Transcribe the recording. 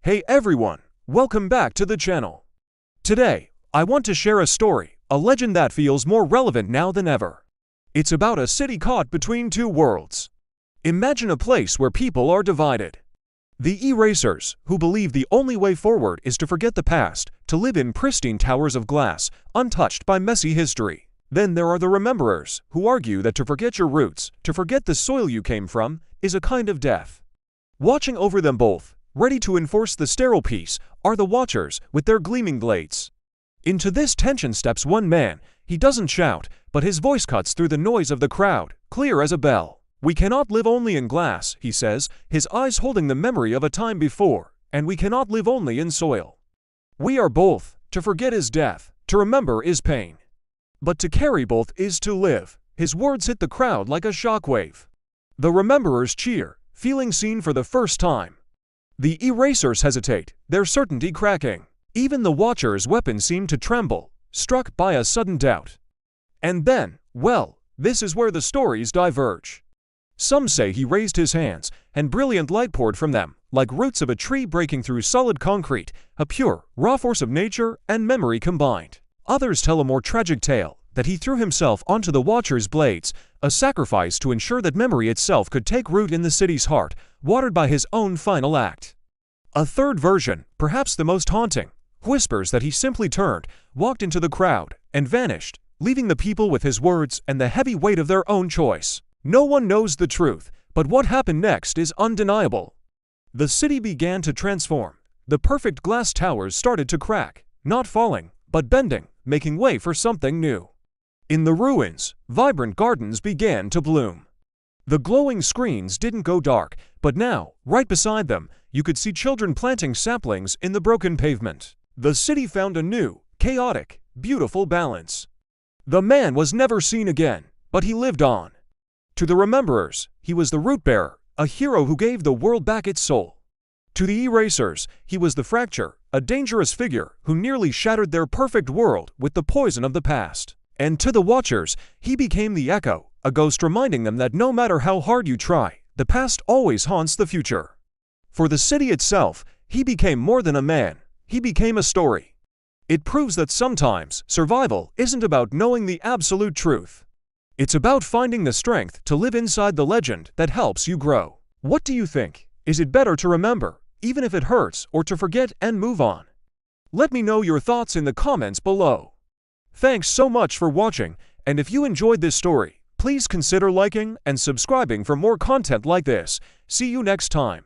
Hey everyone, welcome back to the channel. Today, I want to share a story, a legend that feels more relevant now than ever. It's about a city caught between two worlds. Imagine a place where people are divided. The erasers, who believe the only way forward is to forget the past, to live in pristine towers of glass, untouched by messy history. Then there are the rememberers, who argue that to forget your roots, to forget the soil you came from, is a kind of death. Watching over them both, ready to enforce the sterile peace, are the watchers with their gleaming blades. Into this tension steps one man. He doesn't shout, but his voice cuts through the noise of the crowd, clear as a bell. "We cannot live only in glass," he says, his eyes holding the memory of a time before, "and we cannot live only in soil. We are both. To forget is death, to remember is pain. But to carry both is to live." His words hit the crowd like a shockwave. The rememberers cheer, feeling seen for the first time. The erasers hesitate, their certainty cracking. Even the watchers' weapons seem to tremble, struck by a sudden doubt. And then, well, this is where the stories diverge. Some say he raised his hands, and brilliant light poured from them, like roots of a tree breaking through solid concrete, a pure, raw force of nature and memory combined. Others tell a more tragic tale, that he threw himself onto the watchers' blades, a sacrifice to ensure that memory itself could take root in the city's heart, watered by his own final act. A third version, perhaps the most haunting, whispers that he simply turned, walked into the crowd, and vanished, leaving the people with his words and the heavy weight of their own choice. No one knows the truth, but what happened next is undeniable. The city began to transform. The perfect glass towers started to crack, not falling, but bending, making way for something new. In the ruins, vibrant gardens began to bloom. The glowing screens didn't go dark, but now, right beside them, you could see children planting saplings in the broken pavement. The city found a new, chaotic, beautiful balance. The man was never seen again, but he lived on. To the rememberers, he was the root bearer, a hero who gave the world back its soul. To the erasers, he was the fracture, a dangerous figure who nearly shattered their perfect world with the poison of the past. And to the watchers, he became the echo, a ghost reminding them that no matter how hard you try, the past always haunts the future. For the city itself, he became more than a man. He became a story. It proves that sometimes survival isn't about knowing the absolute truth. It's about finding the strength to live inside the legend that helps you grow. What do you think? Is it better to remember, even if it hurts, or to forget and move on? Let me know your thoughts in the comments below. Thanks so much for watching, and if you enjoyed this story, please consider liking and subscribing for more content like this. See you next time.